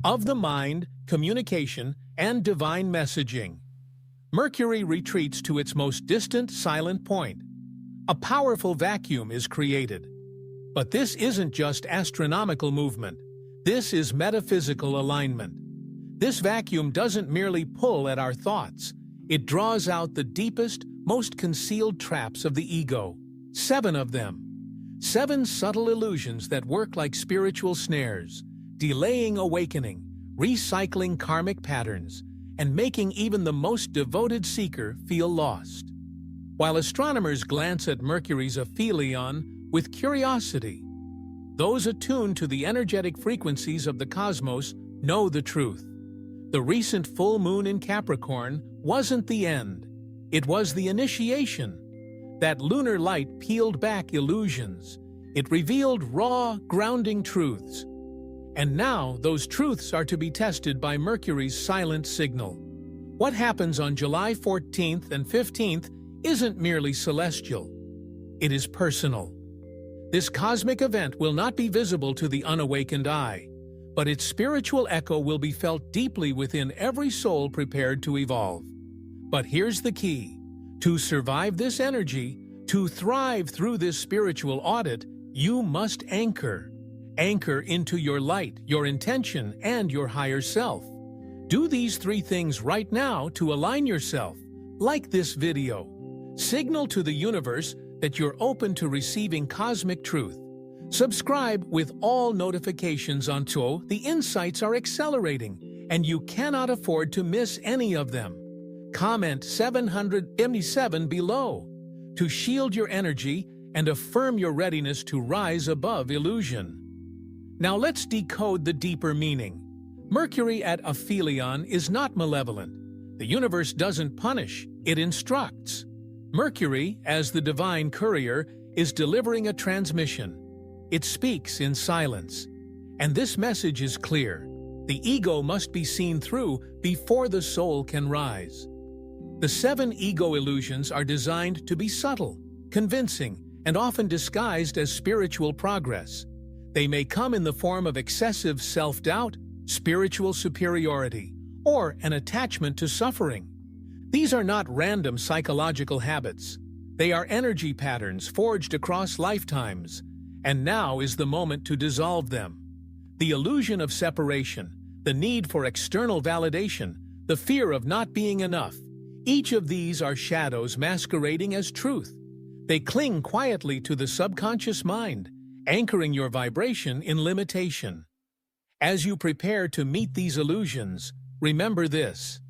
of the mind, communication, and divine messaging. Mercury retreats to its most distant silent point. A powerful vacuum is created. But this isn't just astronomical movement. This is metaphysical alignment. This vacuum doesn't merely pull at our thoughts. It draws out the deepest, most concealed traps of the ego. 7 of them. 7 subtle illusions that work like spiritual snares, delaying awakening, recycling karmic patterns, and making even the most devoted seeker feel lost. While astronomers glance at Mercury's aphelion with curiosity, those attuned to the energetic frequencies of the cosmos know the truth. The recent full moon in Capricorn wasn't the end. It was the initiation. That lunar light peeled back illusions. It revealed raw, grounding truths. And now those truths are to be tested by Mercury's silent signal. What happens on July 14th and 15th isn't merely celestial. It is personal. This cosmic event will not be visible to the unawakened eye, but its spiritual echo will be felt deeply within every soul prepared to evolve. But here's the key. To survive this energy, to thrive through this spiritual audit, you must anchor. Anchor into your light, your intention, and your higher self. Do these 3 things right now to align yourself. Like this video. Signal to the universe that you're open to receiving cosmic truth. Subscribe with all notifications on so the insights are accelerating, and you cannot afford to miss any of them. Comment 777 below to shield your energy and affirm your readiness to rise above illusion. Now let's decode the deeper meaning. Mercury at aphelion is not malevolent. The universe doesn't punish, it instructs. Mercury, as the divine courier, is delivering a transmission. It speaks in silence. And this message is clear. The ego must be seen through before the soul can rise. The 7 ego illusions are designed to be subtle, convincing, and often disguised as spiritual progress. They may come in the form of excessive self-doubt, spiritual superiority, or an attachment to suffering. These are not random psychological habits. They are energy patterns forged across lifetimes, and now is the moment to dissolve them. The illusion of separation, the need for external validation, the fear of not being enough, each of these are shadows masquerading as truth. They cling quietly to the subconscious mind, anchoring your vibration in limitation. As you prepare to meet these illusions, remember this.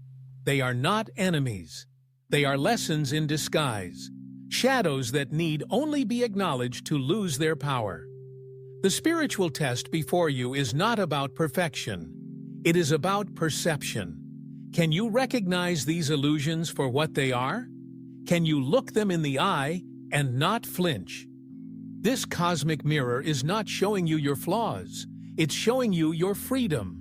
They are not enemies. They are lessons in disguise, shadows that need only be acknowledged to lose their power. The spiritual test before you is not about perfection. It is about perception. Can you recognize these illusions for what they are? Can you look them in the eye and not flinch? This cosmic mirror is not showing you your flaws. It's showing you your freedom.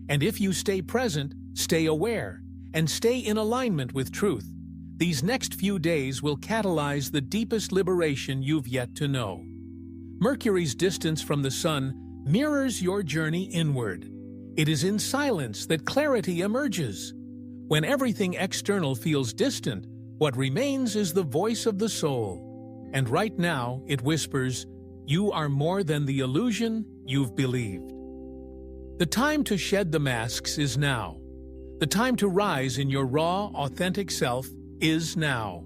And if you stay present, stay aware, and stay in alignment with truth, these next few days will catalyze the deepest liberation you've yet to know. Mercury's distance from the sun mirrors your journey inward. It is in silence that clarity emerges. When everything external feels distant, what remains is the voice of the soul. And right now, it whispers, "You are more than the illusion you've believed." The time to shed the masks is now. The time to rise in your raw, authentic self is now.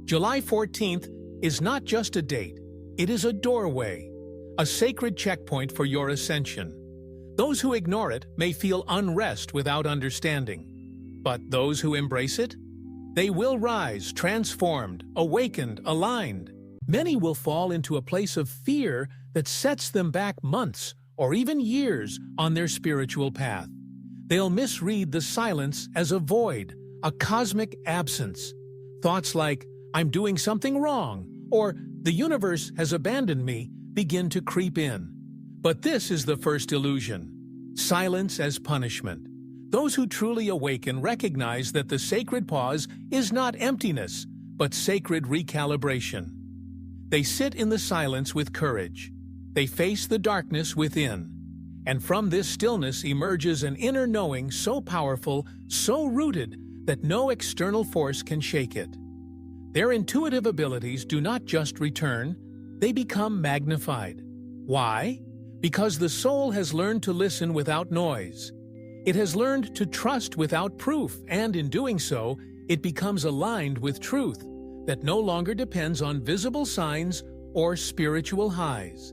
July 14th is not just a date, it is a doorway, a sacred checkpoint for your ascension. Those who ignore it may feel unrest without understanding, but those who embrace it, they will rise, transformed, awakened, aligned. Many will fall into a place of fear that sets them back months or even years on their spiritual path. They'll misread the silence as a void, a cosmic absence. Thoughts like, "I'm doing something wrong," or "the universe has abandoned me," begin to creep in. But this is the first illusion: silence as punishment. Those who truly awaken recognize that the sacred pause is not emptiness, but sacred recalibration. They sit in the silence with courage. They face the darkness within. And from this stillness emerges an inner knowing so powerful, so rooted, that no external force can shake it. Their intuitive abilities do not just return, they become magnified. Why? Because the soul has learned to listen without noise. It has learned to trust without proof, and in doing so, it becomes aligned with truth that no longer depends on visible signs or spiritual highs.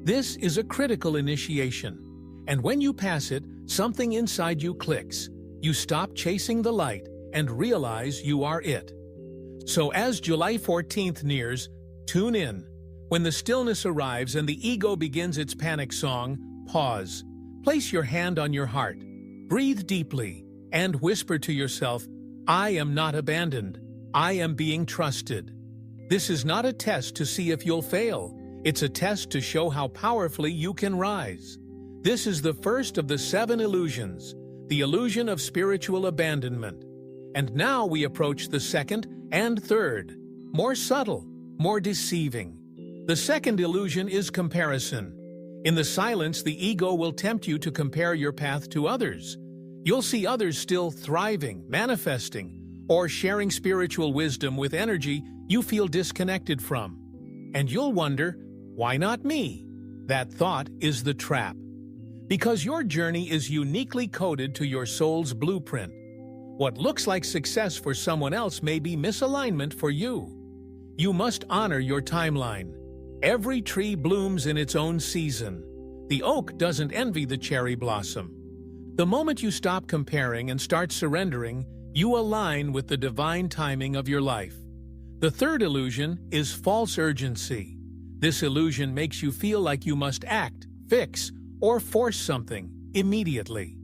This is a critical initiation, and when you pass it, something inside you clicks. You stop chasing the light and realize you are it. So as July 14th nears, tune in. When the stillness arrives and the ego begins its panic song, pause. Place your hand on your heart. Breathe deeply and whisper to yourself, I am not abandoned. I am being trusted. This is not a test to see if you'll fail. It's a test to show how powerfully you can rise. This is the first of the 7 illusions, the illusion of spiritual abandonment. And now we approach the second and third, more subtle, more deceiving. The second illusion is comparison. In the silence, the ego will tempt you to compare your path to others. You'll see others still thriving, manifesting, or sharing spiritual wisdom with energy you feel disconnected from. And you'll wonder, why not me? That thought is the trap. Because your journey is uniquely coded to your soul's blueprint. What looks like success for someone else may be misalignment for you. You must honor your timeline. Every tree blooms in its own season. The oak doesn't envy the cherry blossom. The moment you stop comparing and start surrendering, you align with the divine timing of your life. The third illusion is false urgency. This illusion makes you feel like you must act, fix, or force something immediately.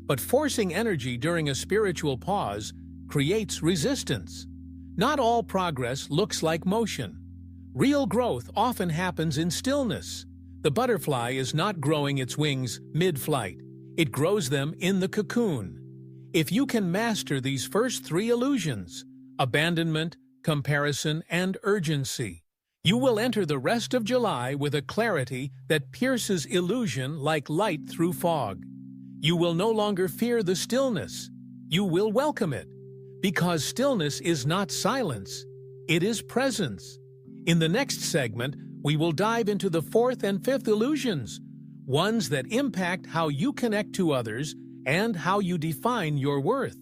But forcing energy during a spiritual pause creates resistance. Not all progress looks like motion. Real growth often happens in stillness. The butterfly is not growing its wings mid-flight. It grows them in the cocoon. If you can master these first 3 illusions, abandonment, comparison, and urgency, you will enter the rest of July with a clarity that pierces illusion like light through fog. You will no longer fear the stillness. You will welcome it. Because stillness is not silence, it is presence. In the next segment, we will dive into the 4th and 5th illusions, ones that impact how you connect to others and how you define your worth.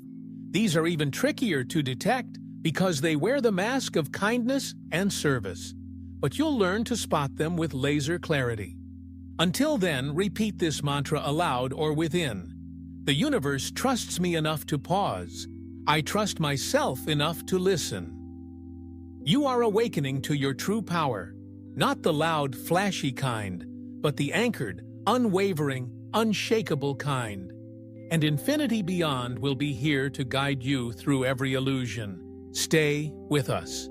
These are even trickier to detect because they wear the mask of kindness and service. But you'll learn to spot them with laser clarity. Until then, repeat this mantra aloud or within. The universe trusts me enough to pause. I trust myself enough to listen. You are awakening to your true power, not the loud, flashy kind, but the anchored, unwavering, unshakable kind. And infinity beyond will be here to guide you through every illusion. Stay with us.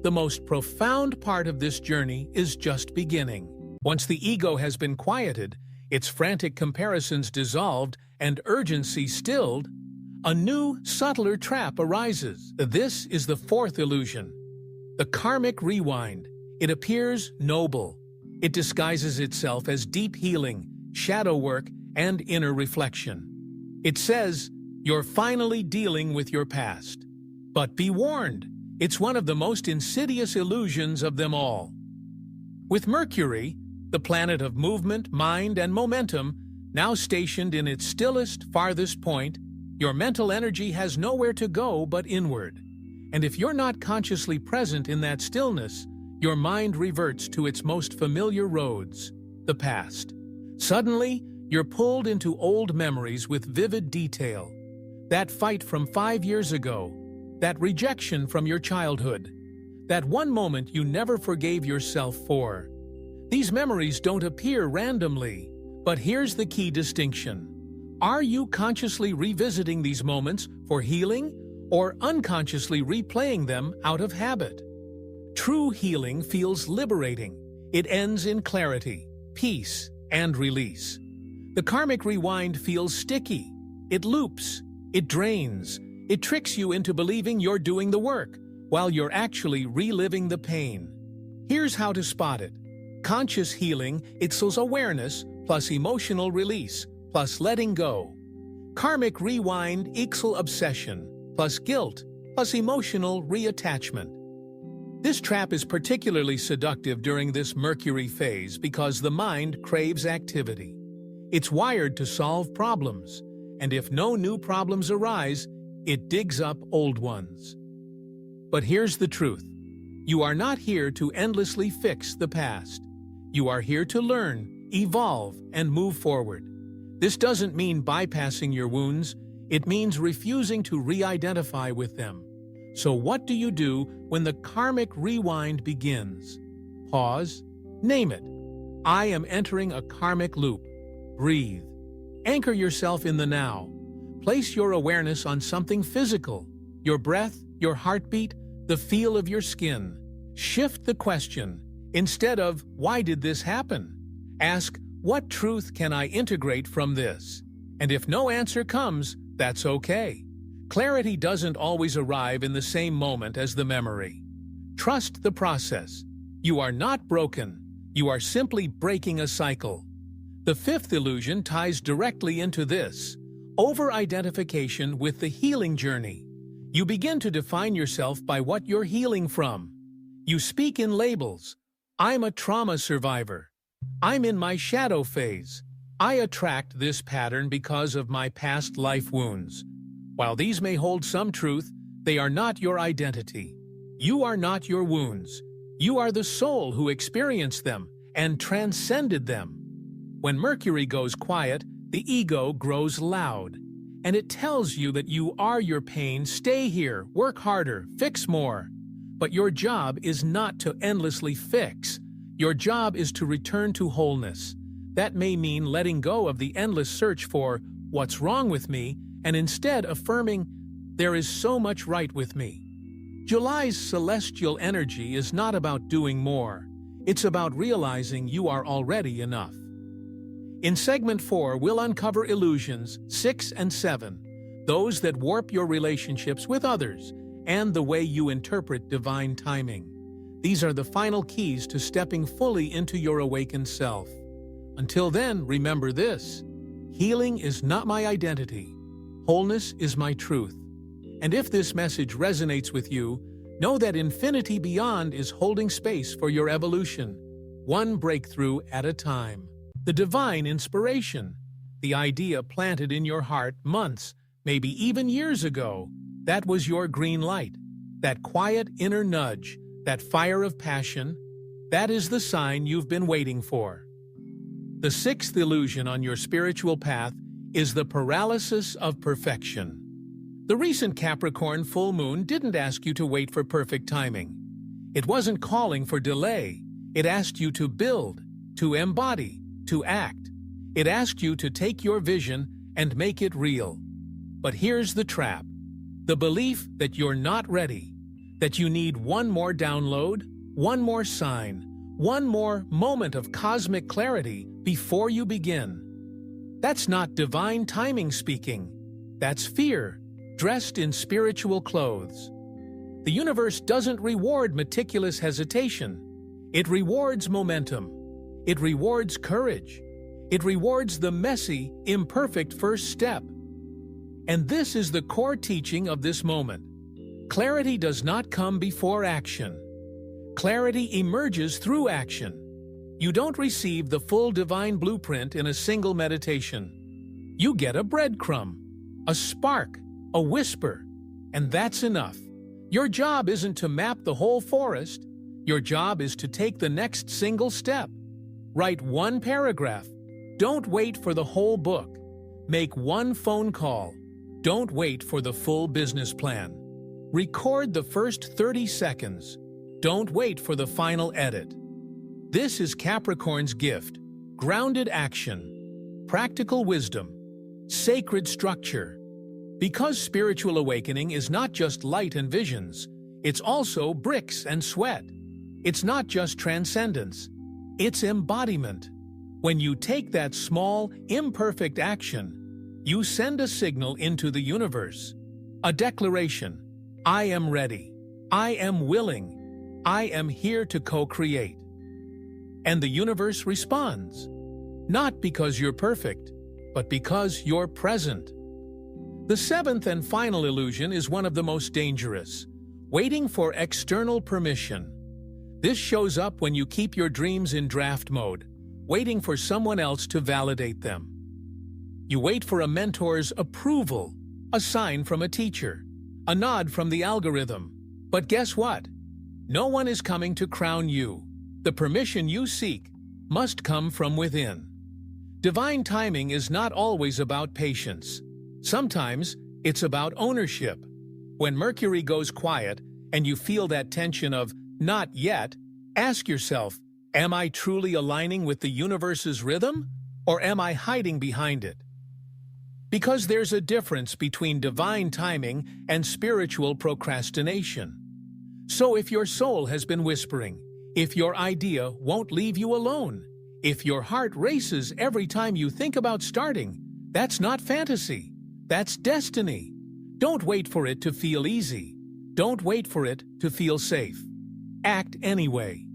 The most profound part of this journey is just beginning. Once the ego has been quieted, its frantic comparisons dissolved, and urgency stilled, a new, subtler trap arises. This is the 4th illusion, the karmic rewind. It appears noble. It disguises itself as deep healing, shadow work, and inner reflection. It says, you're finally dealing with your past. But be warned, it's one of the most insidious illusions of them all. With Mercury, the planet of movement, mind, and momentum, now stationed in its stillest, farthest point, your mental energy has nowhere to go but inward. And if you're not consciously present in that stillness, your mind reverts to its most familiar roads, the past. Suddenly, you're pulled into old memories with vivid detail. That fight from 5 years ago, that rejection from your childhood, that one moment you never forgave yourself for. These memories don't appear randomly, but here's the key distinction. Are you consciously revisiting these moments for healing, or unconsciously replaying them out of habit? True healing feels liberating. It ends in clarity, peace, and release. The karmic rewind feels sticky. It loops, it drains, it tricks you into believing you're doing the work, while you're actually reliving the pain. Here's how to spot it. Conscious healing, it's awareness, plus emotional release plus letting go. Karmic rewind equals obsession plus guilt plus emotional reattachment. This trap is particularly seductive during this Mercury phase because the mind craves activity. It's wired to solve problems, and if no new problems arise, it digs up old ones. But here's the truth. You are not here to endlessly fix the past. You are here to learn, evolve, and move forward. This doesn't mean bypassing your wounds. It means refusing to re-identify with them. So what do you do when the karmic rewind begins? Pause. Name it. I am entering a karmic loop. Breathe. Anchor yourself in the now. Place your awareness on something physical. Your breath, your heartbeat, the feel of your skin. Shift the question. Instead of, why did this happen? Ask, what truth can I integrate from this? And if no answer comes, that's okay. Clarity doesn't always arrive in the same moment as the memory. Trust the process. You are not broken. You are simply breaking a cycle. The fifth illusion ties directly into this: over-identification with the healing journey. You begin to define yourself by what you're healing from. You speak in labels. I'm a trauma survivor. I'm in my shadow phase. I attract this pattern because of my past life wounds. While these may hold some truth, they are not your identity. You are not your wounds. You are the soul who experienced them and transcended them. When Mercury goes quiet, the ego grows loud, and it tells you that you are your pain. Stay here, work harder, fix more. But your job is not to endlessly fix. Your job is to return to wholeness. That may mean letting go of the endless search for what's wrong with me and instead affirming there is so much right with me. July's celestial energy is not about doing more. It's about realizing you are already enough. In segment 4, we'll uncover illusions 6 and 7, those that warp your relationships with others, and the way you interpret divine timing. These are the final keys to stepping fully into your awakened self. Until then, remember this: healing is not my identity. Wholeness is my truth. And if this message resonates with you, know that infinity beyond is holding space for your evolution, one breakthrough at a time. The divine inspiration, the idea planted in your heart months, maybe even years ago, that was your green light, that quiet inner nudge, that fire of passion, that is the sign you've been waiting for. The sixth illusion on your spiritual path is the paralysis of perfection. The recent Capricorn full moon didn't ask you to wait for perfect timing. It wasn't calling for delay. It asked you to build, to embody, to act. It asked you to take your vision and make it real. But here's the trap: the belief that you're not ready, that you need one more download, one more sign, one more moment of cosmic clarity before you begin. That's not divine timing speaking. That's fear, dressed in spiritual clothes. The universe doesn't reward meticulous hesitation. It rewards momentum. It rewards courage. It rewards the messy, imperfect first step. And this is the core teaching of this moment. Clarity does not come before action. Clarity emerges through action. You don't receive the full divine blueprint in a single meditation. You get a breadcrumb, a spark, a whisper, and that's enough. Your job isn't to map the whole forest. Your job is to take the next single step. Write one paragraph. Don't wait for the whole book. Make one phone call. Don't wait for the full business plan. Record the first 30 seconds. Don't wait for the final edit. This is Capricorn's gift: grounded action, practical wisdom, sacred structure. Because spiritual awakening is not just light and visions, it's also bricks and sweat. It's not just transcendence, it's embodiment. When you take that small, imperfect action, you send a signal into the universe. A declaration: I am ready. I am willing. I am here to co-create. And the universe responds. Not because you're perfect, but because you're present. The seventh and final illusion is one of the most dangerous: waiting for external permission. This shows up when you keep your dreams in draft mode, waiting for someone else to validate them. You wait for a mentor's approval, a sign from a teacher, a nod from the algorithm. But guess what? No one is coming to crown you. The permission you seek must come from within. Divine timing is not always about patience. Sometimes it's about ownership. When Mercury goes quiet and you feel that tension of "not yet," ask yourself, am I truly aligning with the universe's rhythm, or am I hiding behind it? Because there's a difference between divine timing and spiritual procrastination. So if your soul has been whispering, if your idea won't leave you alone, if your heart races every time you think about starting, that's not fantasy. That's destiny. Don't wait for it to feel easy. Don't wait for it to feel safe. Act anyway.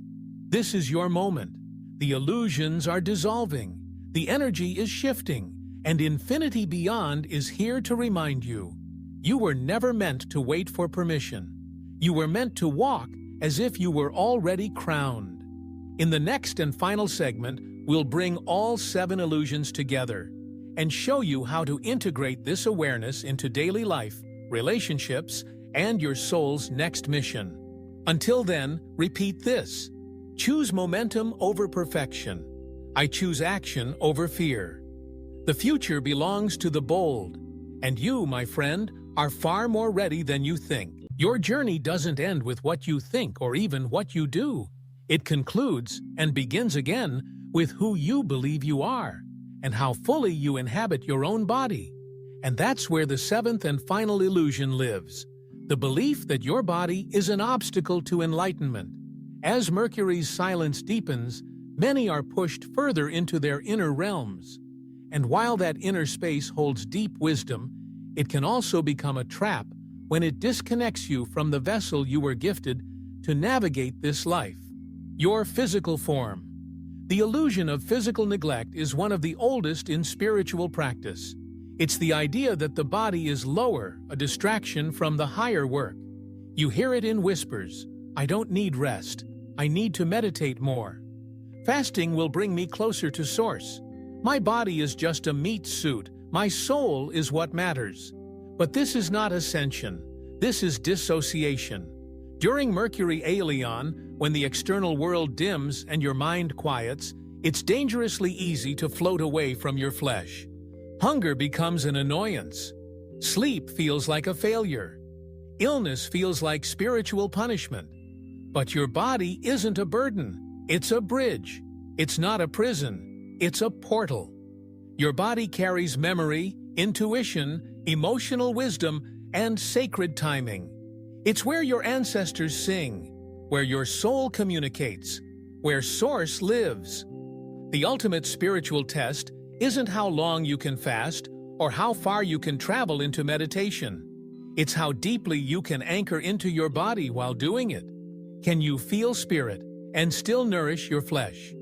This is your moment. The illusions are dissolving. The energy is shifting. And infinity beyond is here to remind you. You were never meant to wait for permission. You were meant to walk as if you were already crowned. In the next and final segment, we'll bring all 7 illusions together and show you how to integrate this awareness into daily life, relationships, and your soul's next mission. Until then, repeat this. Choose momentum over perfection. I choose action over fear. The future belongs to the bold, and you, my friend, are far more ready than you think. Your journey doesn't end with what you think or even what you do. It concludes and begins again with who you believe you are and how fully you inhabit your own body. And that's where the 7th and final illusion lives: the belief that your body is an obstacle to enlightenment. As Mercury's silence deepens, many are pushed further into their inner realms. And while that inner space holds deep wisdom, it can also become a trap when it disconnects you from the vessel you were gifted to navigate this life. Your physical form. The illusion of physical neglect is one of the oldest in spiritual practice. It's the idea that the body is lower, a distraction from the higher work. You hear it in whispers: I don't need rest. I need to meditate more. Fasting will bring me closer to Source. My body is just a meat suit. My soul is what matters. But this is not ascension. This is dissociation. During Mercury Aeolian, when the external world dims and your mind quiets, it's dangerously easy to float away from your flesh. Hunger becomes an annoyance. Sleep feels like a failure. Illness feels like spiritual punishment. But your body isn't a burden. It's a bridge. It's not a prison. It's a portal. Your body carries memory, intuition, emotional wisdom, and sacred timing. It's where your ancestors sing, where your soul communicates, where Source lives. The ultimate spiritual test isn't how long you can fast or how far you can travel into meditation. It's how deeply you can anchor into your body while doing it. Can you feel spirit and still nourish your flesh?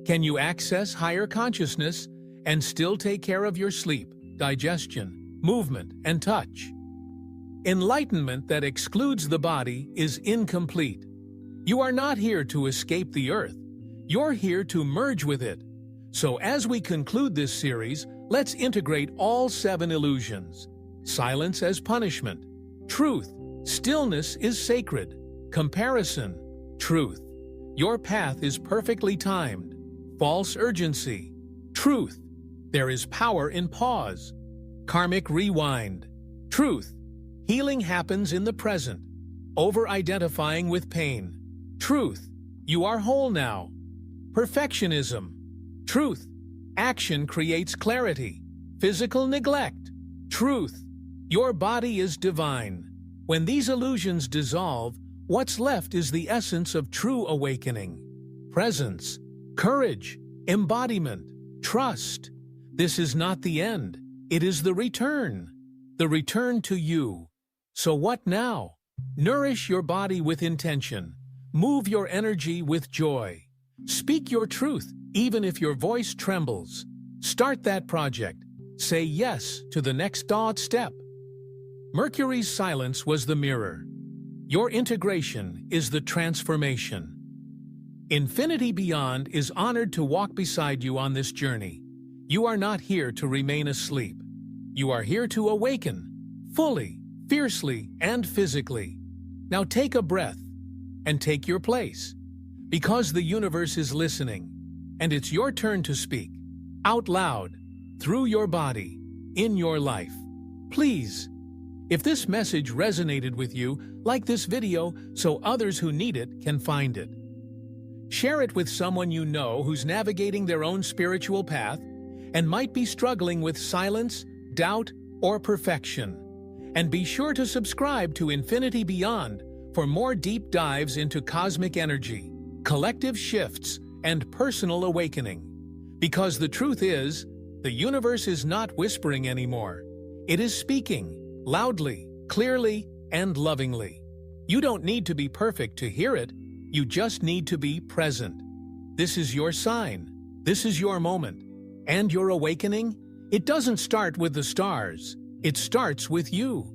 Can you access higher consciousness and still take care of your sleep, digestion, movement, and touch? Enlightenment that excludes the body is incomplete. You are not here to escape the earth. You're here to merge with it. So as we conclude this series, let's integrate all 7 illusions. Silence as punishment. Truth. Stillness is sacred. Comparison. Truth. Your path is perfectly timed. False urgency. Truth. There is power in pause. Karmic rewind. Truth. Healing happens in the present. Over-identifying with pain. Truth. You are whole now. Perfectionism. Truth. Action creates clarity. Physical neglect. Truth. Your body is divine. When these illusions dissolve, what's left is the essence of true awakening. Presence. Courage, embodiment, trust. This is not the end. It is the return to you. So what now? Nourish your body with intention. Move your energy with joy. Speak your truth Even if your voice trembles, start that project. Say yes to the next thought step. Mercury's silence was the mirror. Your integration is the transformation. Infinity Beyond is honored to walk beside you on this journey. You are not here to remain asleep. You are here to awaken, fully, fiercely, and physically. Now take a breath and take your place, because the universe is listening, and it's your turn to speak, out loud, through your body, in your life. Please, if this message resonated with you, like this video so others who need it can find it. Share it with someone you know who's navigating their own spiritual path and might be struggling with silence, doubt, or perfection. And be sure to subscribe to Infinity Beyond for more deep dives into cosmic energy, collective shifts, and personal awakening. Because the truth is, the universe is not whispering anymore. It is speaking, loudly, clearly, and lovingly. You don't need to be perfect to hear it. You just need to be present. This is your sign. This is your moment. And your awakening? It doesn't start with the stars. It starts with you.